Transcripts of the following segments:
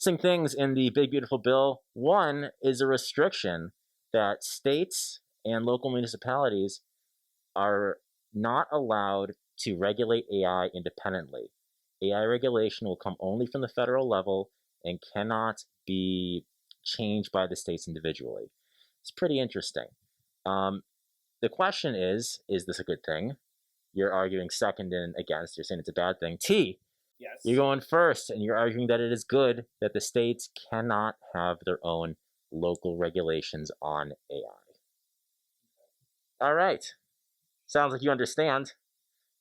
Interesting things in the big beautiful bill. One is a restriction that states and local municipalities are not allowed to regulate AI independently. AI regulation will come only from the federal level and cannot be changed by the states individually. It's pretty interesting. Um, the question is this a good thing? You're arguing second and against. You're saying it's a bad thing. T, you're Yes. going first, and you're arguing that it is good that the states cannot have their own local regulations on AI. All right. Sounds like you understand.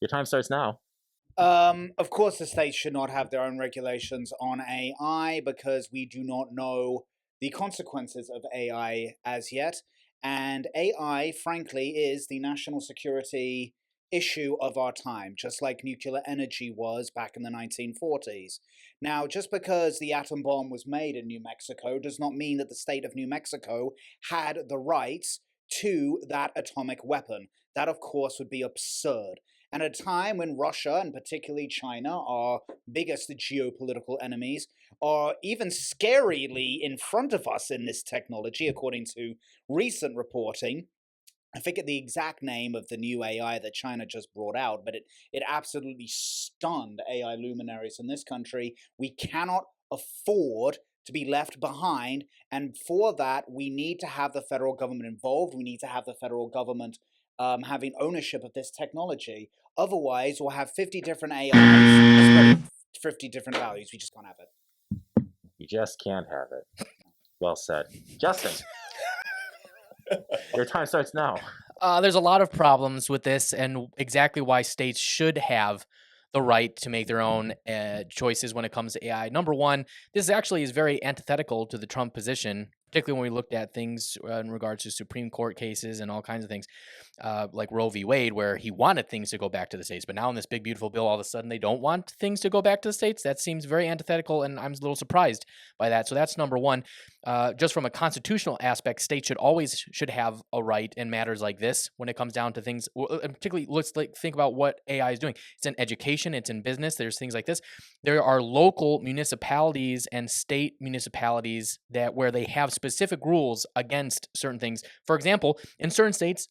Your time starts now. Of course, the states should not have their own regulations on AI because we do not know the consequences of AI as yet. And AI, frankly, is the national security issue of our time, just like nuclear energy was back in the 1940s. Now, just because the atom bomb was made in New Mexico does not mean that the state of New Mexico had the rights to that atomic weapon. That, of course, would be absurd. And at a time when Russia, and particularly China, our biggest geopolitical enemies, are even scarily in front of us in this technology, according to recent reporting. I forget the exact name of the new AI that China just brought out, but it absolutely stunned AI luminaries in this country. We cannot afford to be left behind, and for that, we need to have the federal government involved. We need to have the federal government having ownership of this technology. Otherwise, we'll have 50 different AIs spreading 50 different values. We just can't have it. You just can't have it. Well said. Justin, your time starts now. There's a lot of problems with this, and exactly why states should have the right to make their own choices when it comes to AI. Number one, this actually is very antithetical to the Trump position, particularly when we looked at things in regards to Supreme Court cases and all kinds of things, like Roe v. Wade, where he wanted things to go back to the states. But now in this big, beautiful bill, all of a sudden they don't want things to go back to the states. That seems very antithetical, and I'm a little surprised by that. So that's number one. Just from a constitutional aspect, states should have a right in matters like this when it comes down to things. And particularly, let's think about what AI is doing. It's in education, it's in business. There's things like this. There are local municipalities and state municipalities where they have specific rules against certain things. For example, in certain states,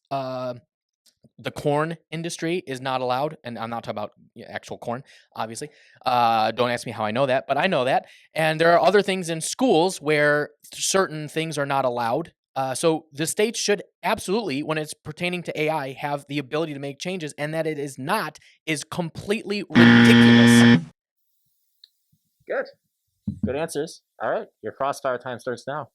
the corn industry is not allowed, and I'm not talking about actual corn, obviously. Don't ask me how I know that, but I know that. And there are other things in schools where certain things are not allowed. So the states should absolutely, when it's pertaining to AI, have the ability to make changes, and that it is not is completely ridiculous. Good answers. All right, your crossfire time starts now.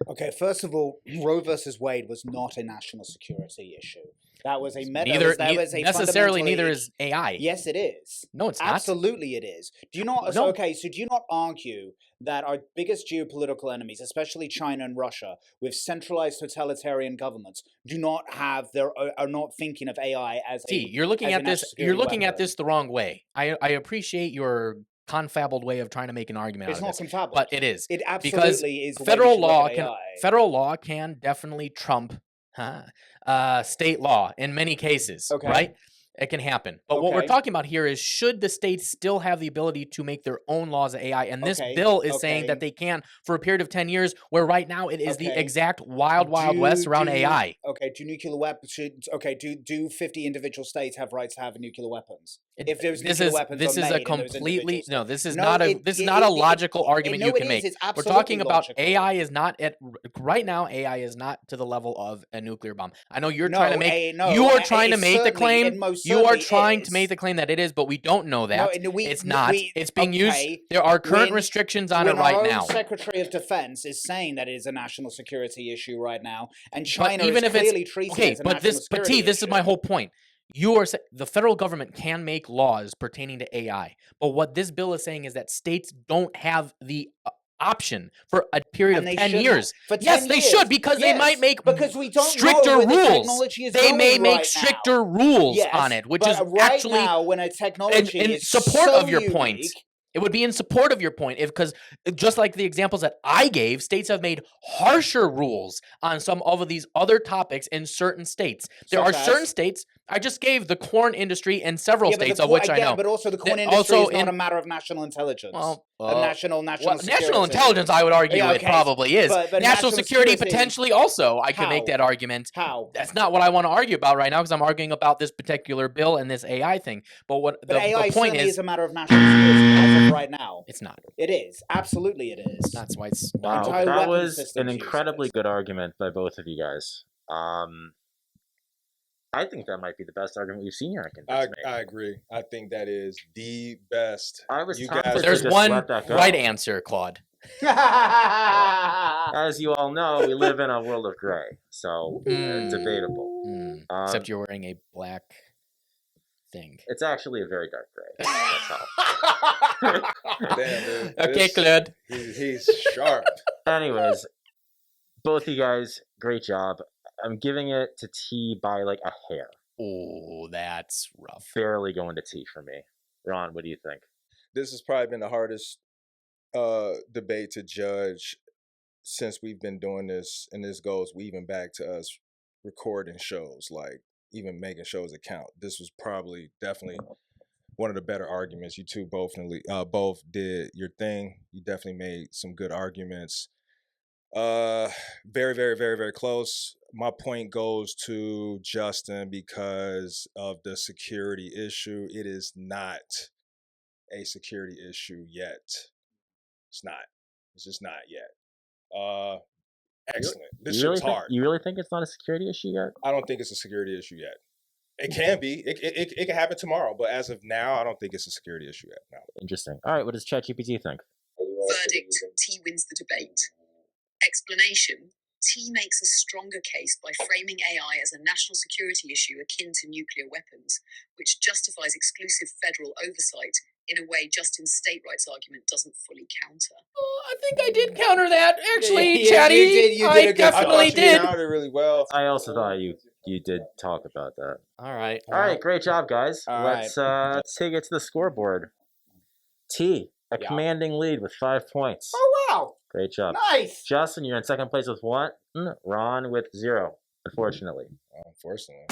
Okay, first of all, Roe versus Wade was not a national security issue. That was a necessarily neither is AI. Yes, it is. No, it's not. Absolutely, it is. Do you not? No. Okay, so do you not argue that our biggest geopolitical enemies, especially China and Russia, with centralized totalitarian governments, are not thinking of AI as a you're looking as a at this. national security You're looking at weapon? this the wrong way. I appreciate your confabbled way of trying to make an argument It's out of not this, confabuled. but it is. It Because absolutely is. The way we federal should look law at can AI. federal law can definitely trump state law in many cases, Okay. right? It can happen. But what we're Okay. talking about here is, should the states still have the ability to make their own laws of AI? And this Okay, bill is saying okay. that they can for a period of 10 years, where right now it is the Okay. exact wild west around AI. Okay, do nuclear weapons? Do 50 individual states have rights to have nuclear weapons? If those This nuclear is weapons this are is made a in those completely individual no. This is No, not a it- this is it- not a it- logical it- argument no, you it can is. make. It's We're absolutely talking about logical. AI is not at right now. AI is not to the level of a nuclear bomb. I know you're trying to make you are trying to make the claim. You are trying to make the claim that it is, but we don't know that. It's not. It's being used. There are current restrictions on it right now. Our own Secretary of Defense is saying that it is a national security issue right now, and But China even is if it's clearly treating it as a national security this is my issue. whole point. The federal government can make laws pertaining to AI, but what this bill is saying is that states don't have the option for a period And of they 10 should years. not. For Yes, 10 they years. should, because they Yes, might make because we don't know stricter where the rules. technology is They may going make right stricter now. rules Yes, on it, which but is right actually now, when a technology in is support so of your unique, point. It would be in support of your point, because just like the examples that I gave, states have made harsher rules on some of these other topics in certain states. There Such are certain as? states, I just gave the corn industry in several Yeah, but states, the of corn, which I I get know. it, but also the corn That industry also is not in- a matter of national intelligence. Well, Of national national security. intelligence, I would argue Yeah, it okay, probably is. but National security security, potentially also. I could make How? that argument. How? That's not what I want to argue about right now because I'm arguing about this particular bill and this AI thing. But what But AI the point certainly is a matter of national security as of right now. it's not. It is. Absolutely it is. That's why it's Wow, Entire that weapon was systems an use incredibly this. good argument by both of you guys. I think that might be the best argument we've seen here. I agree. I think that is the best. I was You tempted guys to There's just one let that go. right answer, Claude. As you all know, we live in a world of gray, so it's debatable. Except you're wearing a black thing. It's actually a very dark gray. That's how. Damn, dude. Okay, Claude. He's sharp. Anyways, both you guys, great job. I'm giving it to T by like a hair. Oh, that's rough. Barely going to T for me. Ron, what do you think? This has probably been the hardest debate to judge since we've been doing this, and this goes even back to us recording shows, like even making shows that count. This was probably definitely one of the better arguments. You two both did your thing. You definitely made some good arguments. Very, very, very, very close. My point goes to Justin because of the security issue. It is not a security issue yet. It's not. It's just not yet. Excellent. This shit was hard. You really think it's not a security issue yet? I don't think it's a security issue yet. It can be. It can happen tomorrow, but as of now, I don't think it's a security issue yet. No. Interesting. All right, what does ChatGPT think? Verdict: T wins the debate. Explanation: T makes a stronger case by framing AI as a national security issue akin to nuclear weapons, which justifies exclusive federal oversight in a way Justin's state rights argument doesn't fully counter. I think I did counter that. Actually, Yeah, Chatty, you did a I good job. definitely I thought you did. counted really well. I also thought you did talk about that. All right. All right, great job, guys. All Let's take it to the scoreboard. T, a commanding lead with 5 points. Oh wow! Great job. Nice. Justin, you're in second place with 1. Ron with 0, unfortunately. Unfortunately.